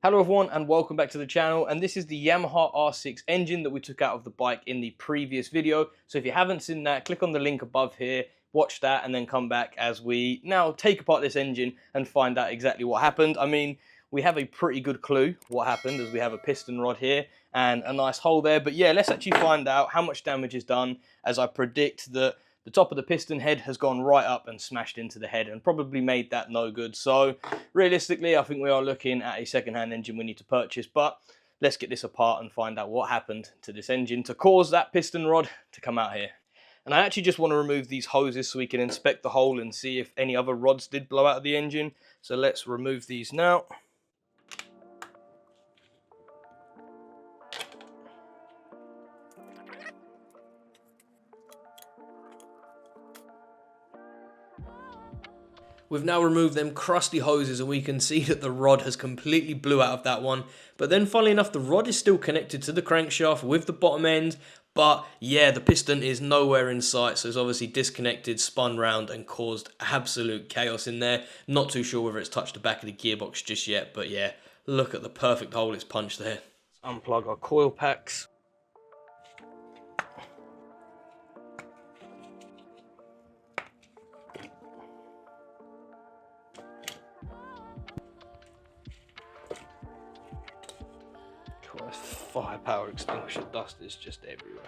Hello everyone and welcome back to the channel, and this is the Yamaha R6 engine that we took out of the bike in the previous video. So if you haven't seen that, click on the link above here, watch that, and then come back as we now take apart this engine and find out exactly what happened. I mean, we have a pretty good clue what happened, as we have a piston rod here and a nice hole there. But yeah, let's actually find out how much damage is done, as I predict that the top of the piston head has gone right up and smashed into the head and probably made that no good. So realistically, I think we are looking at a second-hand engine we need to purchase, but let's get this apart and find out what happened to this engine to cause that piston rod to come out here. And I actually just want to remove these hoses so we can inspect the hole and see if any other rods did blow out of the engine. So let's remove these now. We've now removed them crusty hoses and we can see that the rod has completely blew out of that one. But then funnily enough, the rod is still connected to the crankshaft with the bottom end. But yeah, the piston is nowhere in sight, so it's obviously disconnected, spun round and caused absolute chaos in there. Not too sure whether it's touched the back of the gearbox just yet, but yeah, look at the perfect hole it's punched there. Let's unplug our coil packs. Firepower extinguisher dust is just everywhere.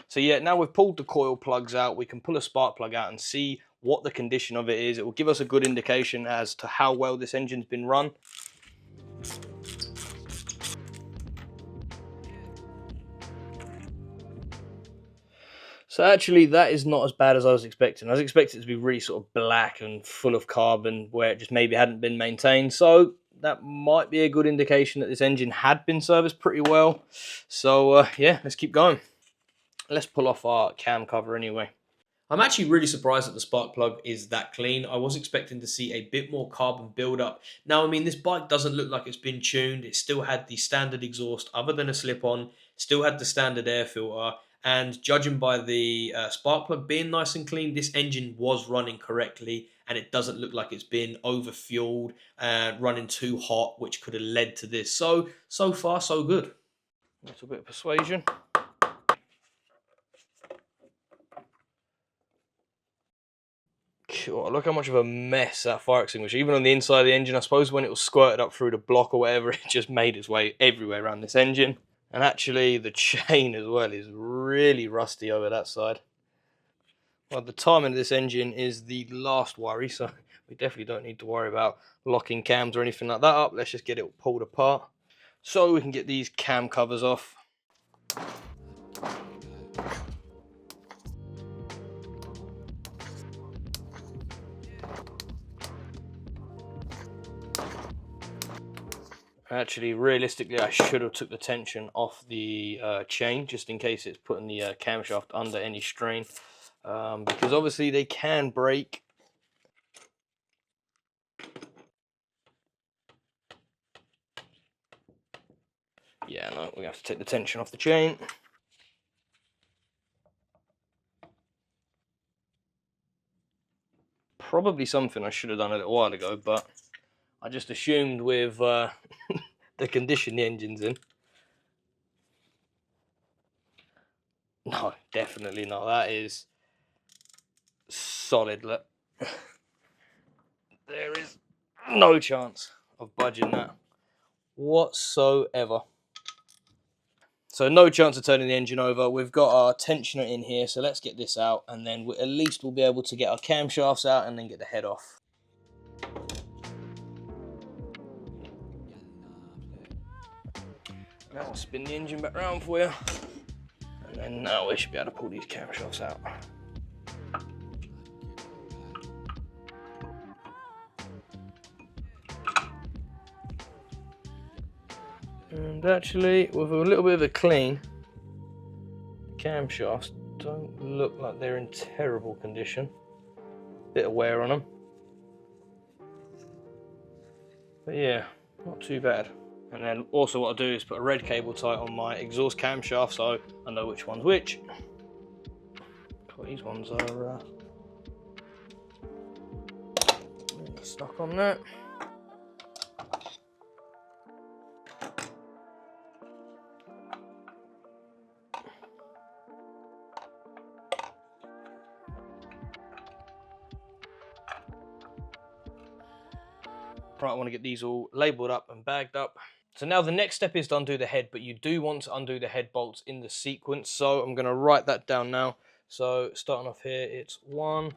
So yeah, now we've pulled the coil plugs out, we can pull a spark plug out and see what the condition of it is. It will give us a good indication as to how well this engine's been run. So actually that is not as bad as I was expecting. I was expecting it to be really sort of black and full of carbon where it just maybe hadn't been maintained. So that might be a good indication that this engine had been serviced pretty well. So yeah, let's keep going. Let's pull off our cam cover anyway. I'm actually really surprised that the spark plug is that clean. I was expecting to see a bit more carbon buildup. Now, I mean, this bike doesn't look like it's been tuned. It still had the standard exhaust other than a slip-on, still had the standard air filter, and judging by the spark plug being nice and clean, this engine was running correctly, and it doesn't look like it's been over-fueled and running too hot, which could have led to this. So far, so good. A little bit of persuasion. God, look how much of a mess that fire extinguisher, even on the inside of the engine. I suppose when it was squirted up through the block or whatever, it just made its way everywhere around this engine. And actually the chain as well is really rusty over that side. Well, the timing of this engine is the last worry, so we definitely don't need to worry about locking cams or anything like that up. Let's just get it pulled apart so we can get these cam covers off. Actually, realistically, I should have took the tension off the chain just in case it's putting the camshaft under any strain, because obviously they can break. Yeah, no, we have to take the tension off the chain. Probably something I should have done a little while ago, but I just assumed with the condition the engine's in. No, definitely not. That is solid. Look, there is no chance of budging that whatsoever. So no chance of turning the engine over. We've got our tensioner in here, so let's get this out, and then at least we'll be able to get our camshafts out and then get the head off. Now I'll spin the engine back around for you, and then now we should be able to pull these camshafts out. And actually, with a little bit of a clean, the camshafts don't look like they're in terrible condition. Bit of wear on them. But yeah, not too bad. And then also what I'll do is put a red cable tie on my exhaust camshaft so I know which one's which. These ones are stuck on that. Right, I want to get these all labelled up and bagged up. So now the next step is to undo the head, but you do want to undo the head bolts in the sequence. So I'm going to write that down now. So starting off here, it's 1,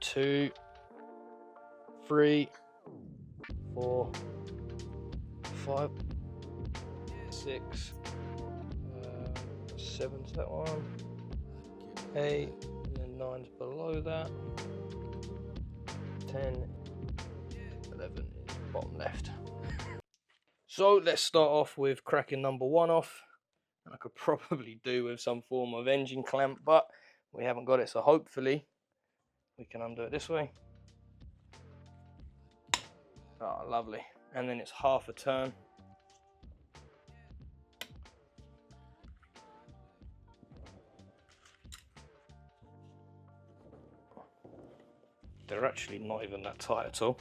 2, 3, 4, 5, 6, 7's that one, 8, and then 9's below that, 10, 11 is bottom left. So let's start off with cracking number 1 off. And I could probably do with some form of engine clamp, but we haven't got it, so hopefully we can undo it this way. Oh, lovely. And then it's half a turn. They're actually not even that tight at all.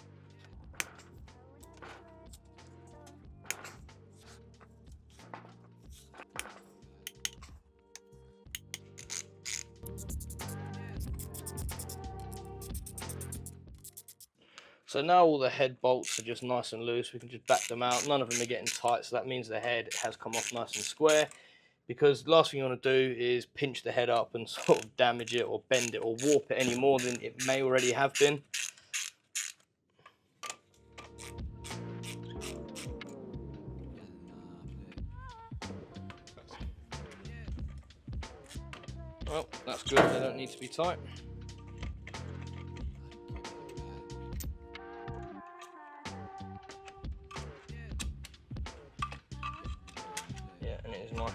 So now all the head bolts are just nice and loose. We can just back them out. None of them are getting tight, so that means the head has come off nice and square. Because the last thing you want to do is pinch the head up and sort of damage it or bend it or warp it any more than it may already have been. Well, that's good. They don't need to be tight. Yeah, and it is mine.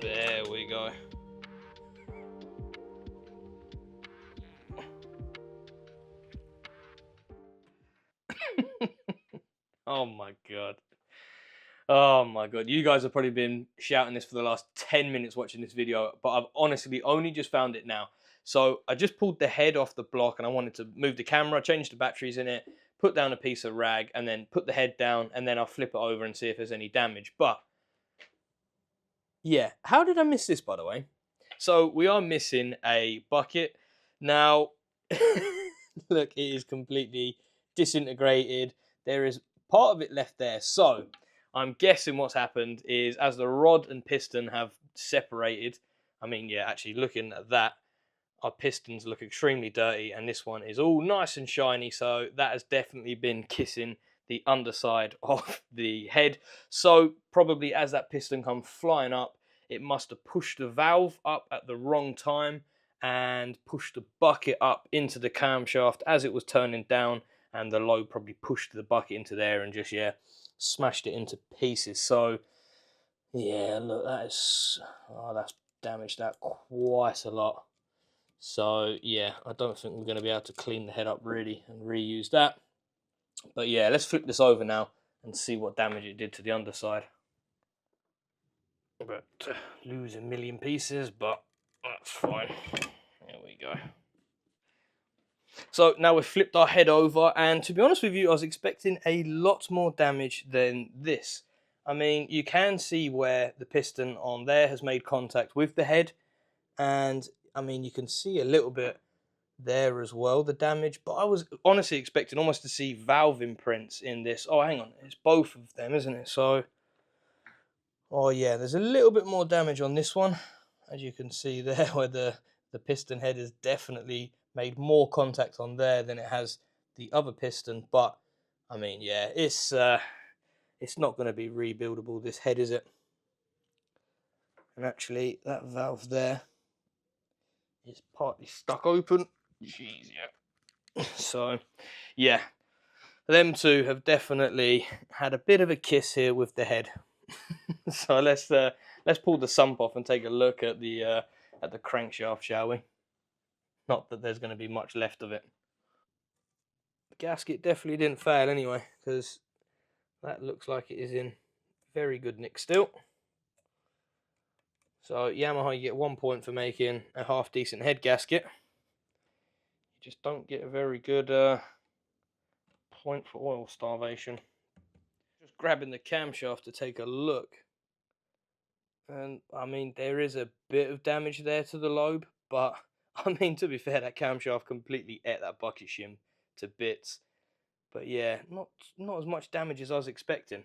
There we go. Oh my god. Oh my god. You guys have probably been shouting this for the last 10 minutes watching this video, but I've honestly only just found it now. So I just pulled the head off the block and I wanted to move the camera, change the batteries in it, put down a piece of rag and then put the head down and then I'll flip it over and see if there's any damage. But yeah, how did I miss this, by the way? So we are missing a bucket. Now, look, it is completely disintegrated. There is part of it left there. So I'm guessing what's happened is as the rod and piston have separated, I mean, yeah, actually looking at that, our pistons look extremely dirty and this one is all nice and shiny. So that has definitely been kissing the underside of the head. So probably as that piston comes flying up, it must have pushed the valve up at the wrong time and pushed the bucket up into the camshaft as it was turning down, and the load probably pushed the bucket into there and just, yeah, smashed it into pieces. So yeah, look, that is, oh, that's damaged that quite a lot. So yeah, I don't think we're going to be able to clean the head up really and reuse that. But yeah, let's flip this over now and see what damage it did to the underside. But lose a million pieces, but that's fine. There we go. So now we've flipped our head over, and to be honest with you, I was expecting a lot more damage than this. I mean, you can see where the piston on there has made contact with the head, and I mean, you can see a little bit there as well, the damage, but I was honestly expecting almost to see valve imprints in this. Oh, hang on, it's both of them, isn't it? So, oh yeah, there's a little bit more damage on this one, as you can see there, where the piston head has definitely made more contact on there than it has the other piston. But I mean, yeah, it's not going to be rebuildable, this head, is it? And actually, that valve there is partly stuck open. Jeez, yeah. So, yeah, them two have definitely had a bit of a kiss here with the head. So let's pull the sump off and take a look at the crankshaft, shall we? Not that there's going to be much left of it. The gasket definitely didn't fail anyway, because that looks like it is in very good nick still. So Yamaha, you get 1 point for making a half decent head gasket. You just don't get a very good point for oil starvation. Just grabbing the camshaft to take a look. And I mean, there is a bit of damage there to the lobe, but I mean, to be fair, that camshaft completely ate that bucket shim to bits. But yeah, not as much damage as I was expecting.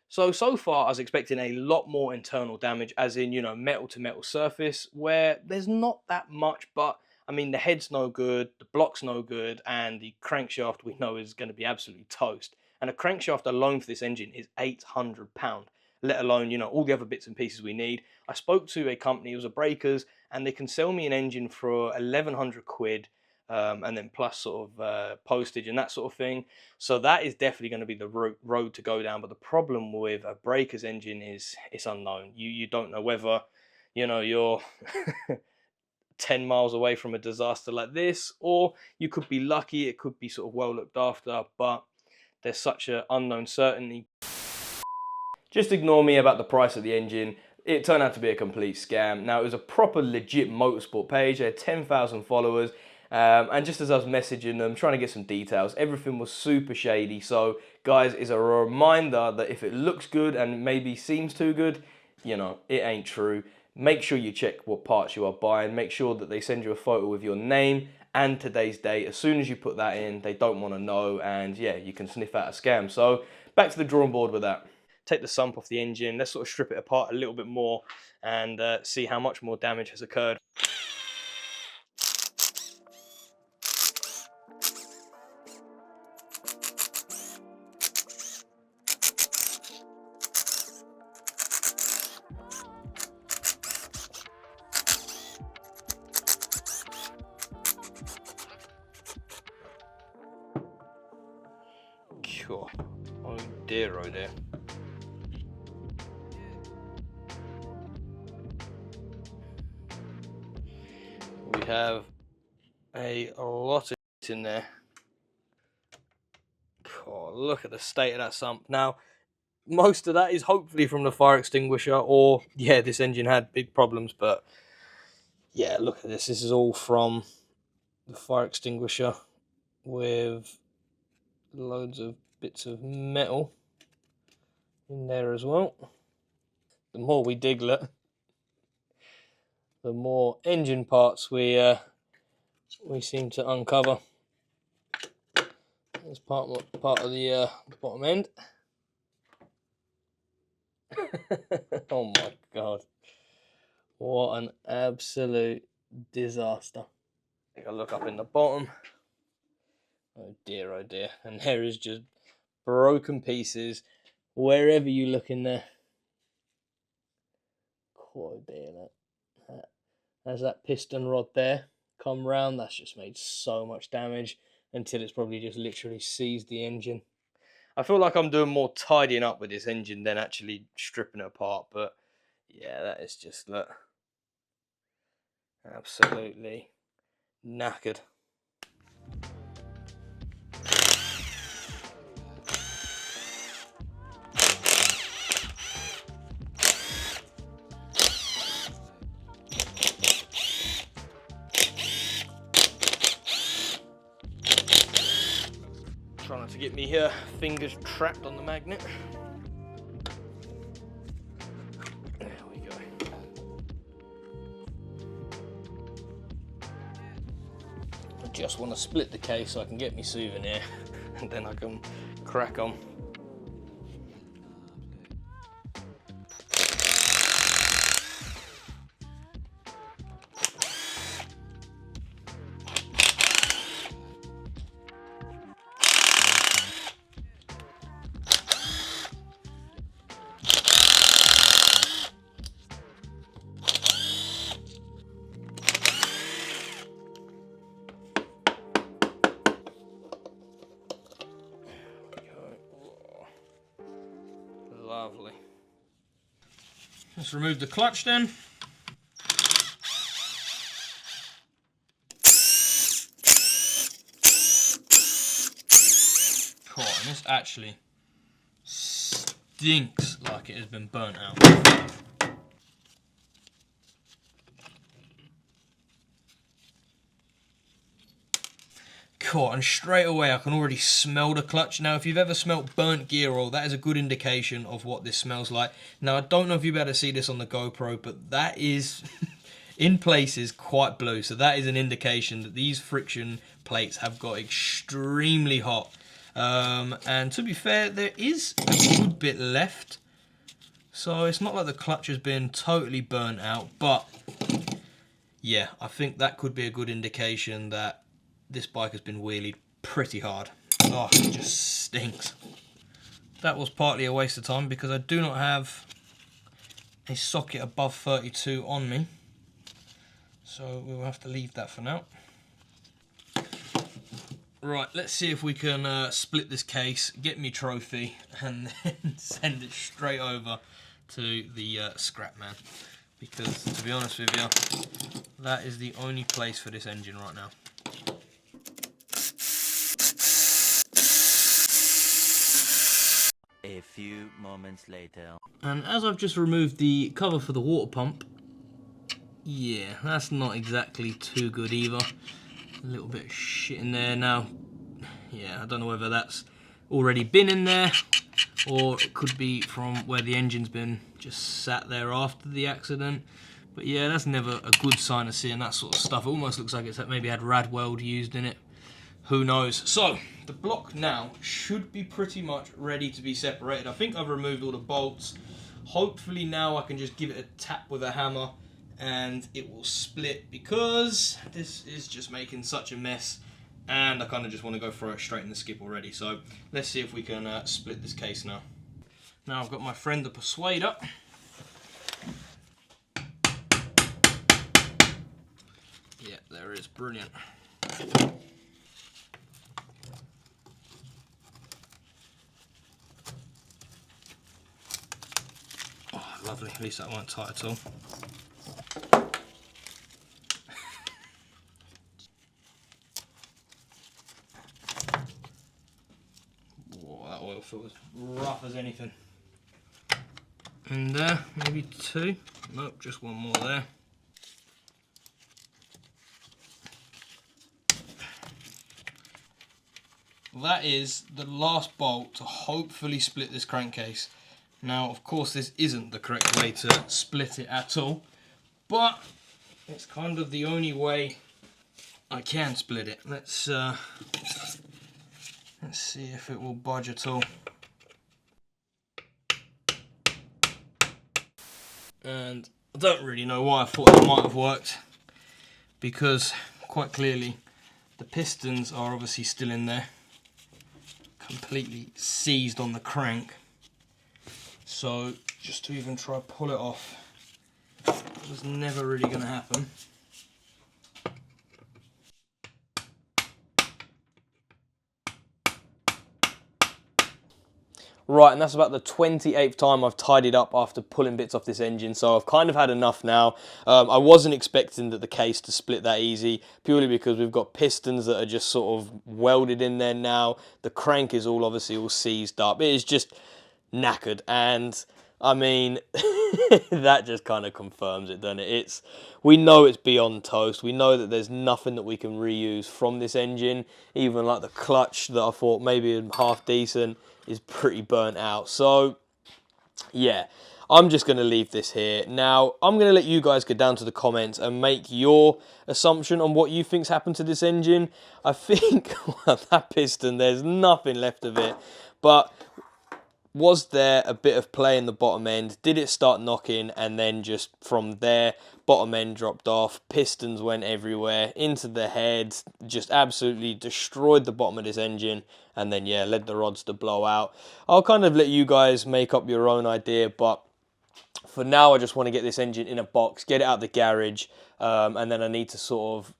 So far, I was expecting a lot more internal damage, as in, you know, metal to metal surface, where there's not that much, but I mean, the head's no good, the block's no good, and the crankshaft we know is going to be absolutely toast. And a crankshaft alone for this engine is £800, let alone, you know, all the other bits and pieces we need. I spoke to a company, it was a Breakers, and they can sell me an engine for 1100 quid, and then plus sort of postage and that sort of thing. So that is definitely going to be the road to go down. But the problem with a Breakers engine is it's unknown. You don't know whether, you know, you're 10 miles away from a disaster like this, or you could be lucky, it could be sort of well looked after, but there's such an unknown certainty. Just ignore me about the price of the engine. It turned out to be a complete scam. Now, it was a proper legit motorsport page. They had 10,000 followers. And just as I was messaging them, trying to get some details, everything was super shady. So, guys, it's a reminder that if it looks good and maybe seems too good, you know, it ain't true. Make sure you check what parts you are buying. Make sure that they send you a photo with your name and today's date. As soon as you put that in, they don't want to know. And yeah, you can sniff out a scam. So, back to the drawing board with that. Take the sump off the engine, let's sort of strip it apart a little bit more and see how much more damage has occurred. Cool. Oh dear, oh dear. We have a lot of it in there. Oh, look at the state of that sump. Now, most of that is hopefully from the fire extinguisher, or yeah, this engine had big problems, but yeah, look at this. This is all from the fire extinguisher with loads of bits of metal in there as well. The more we dig, look, the more engine parts we seem to uncover. That's part of the bottom end. Oh my god, what an absolute disaster. Take a look up in the bottom. Oh dear, oh dear. And there is just broken pieces wherever you look in there. Oh dear, there's that piston rod there come round. That's just made so much damage until it's probably just literally seized the engine. I feel like I'm doing more tidying up with this engine than actually stripping it apart, but yeah, that is just, look, absolutely knackered. Try not to get me fingers trapped on the magnet. There we go. I just want to split the case so I can get me souvenir and then I can crack on. Lovely. Let's remove the clutch then. Cool, and this actually stinks like it has been burnt out. Cool, and straight away I can already smell the clutch. Now, if you've ever smelt burnt gear oil, that is a good indication of what this smells like. Now, I don't know if you'll be able to see this on the GoPro, but that is in places quite blue. So that is an indication that these friction plates have got extremely hot. And to be fair, there is a good bit left. So it's not like the clutch has been totally burnt out, but yeah, I think that could be a good indication that this bike has been wheelied pretty hard. Oh, it just stinks. That was partly a waste of time because I do not have a socket above 32 on me. So we'll have to leave that for now. Right, let's see if we can split this case, get me trophy, and then send it straight over to the scrap man. Because, to be honest with you, that is the only place for this engine right now. A few moments later. And as I've just removed the cover for the water pump, yeah, that's not exactly too good either. A little bit of shit in there now. Yeah, I don't know whether that's already been in there or it could be from where the engine's been just sat there after the accident. But yeah, that's never a good sign of seeing that sort of stuff. It almost looks like it's maybe had rad weld used in it. Who knows? So, the block now should be pretty much ready to be separated. I think I've removed all the bolts. Hopefully now I can just give it a tap with a hammer and it will split, because this is just making such a mess and I kind of just want to go throw it straight in the skip already. So let's see if we can split this case now. Now I've got my friend the persuader. Yeah, there it is, brilliant. Oh, lovely, at least that won't tight at all. Oil feels rough as anything. And there, maybe two. Nope, just one more there. That is the last bolt to hopefully split this crankcase. Now, of course, this isn't the correct way to split it at all, but it's kind of the only way I can split it. Let's see if it will budge at all. And I don't really know why I thought it might have worked, because quite clearly the pistons are obviously still in there, completely seized on the crank. So just to even try to pull it off was never really going to happen. Right, and that's about the 28th time I've tidied up after pulling bits off this engine, so I've kind of had enough now. I wasn't expecting that the case to split that easy, purely because we've got pistons that are just sort of welded in there now. The crank is all obviously all seized up. It is just knackered, and I mean, that just kind of confirms it, doesn't it? We know it's beyond toast. We know that there's nothing that we can reuse from this engine. Even like the clutch that I thought maybe half decent is pretty burnt out. So yeah, I'm just going to leave this here. Now, I'm going to let you guys go down to the comments and make your assumption on what you think's happened to this engine. I think, well, that piston, there's nothing left of it. But was there a bit of play in the bottom end? Did it start knocking, and then just from there, bottom end dropped off, pistons went everywhere, into the head, just absolutely destroyed the bottom of this engine, and then yeah, led the rods to blow out. I'll kind of let you guys make up your own idea, but for now I just want to get this engine in a box, get it out the garage, and then I need to sort of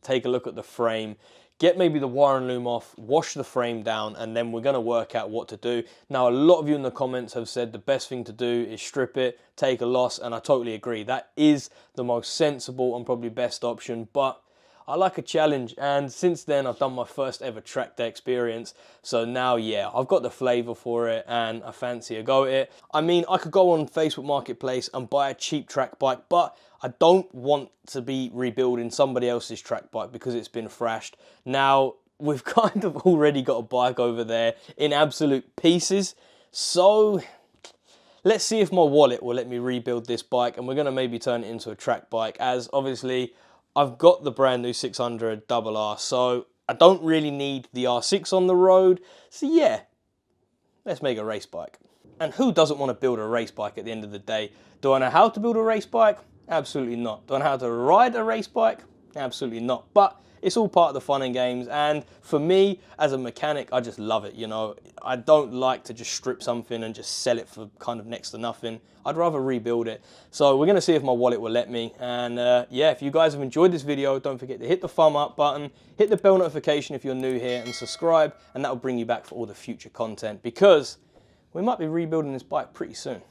take a look at the frame, get maybe the wire and loom off, wash the frame down, and then we're going to work out what to do. Now, a lot of you in the comments have said the best thing to do is strip it, take a loss, and I totally agree. That is the most sensible and probably best option, but I like a challenge, and since then I've done my first ever track day experience, so now yeah, I've got the flavour for it and I fancy a go at it. I mean, I could go on Facebook Marketplace and buy a cheap track bike, but I don't want to be rebuilding somebody else's track bike because it's been thrashed. Now, we've kind of already got a bike over there in absolute pieces, so let's see if my wallet will let me rebuild this bike, and we're going to maybe turn it into a track bike, as obviously I've got the brand new 600 R, so I don't really need the R6 on the road. So yeah, let's make a race bike. And who doesn't want to build a race bike at the end of the day? Do I know how to build a race bike? Absolutely not. Do I know how to ride a race bike? Absolutely not. But it's all part of the fun and games, and for me, as a mechanic, I just love it, you know. I don't like to just strip something and just sell it for kind of next to nothing. I'd rather rebuild it. So we're gonna see if my wallet will let me, and yeah, if you guys have enjoyed this video, don't forget to hit the thumb up button, hit the bell notification if you're new here, and subscribe, and that'll bring you back for all the future content, because we might be rebuilding this bike pretty soon.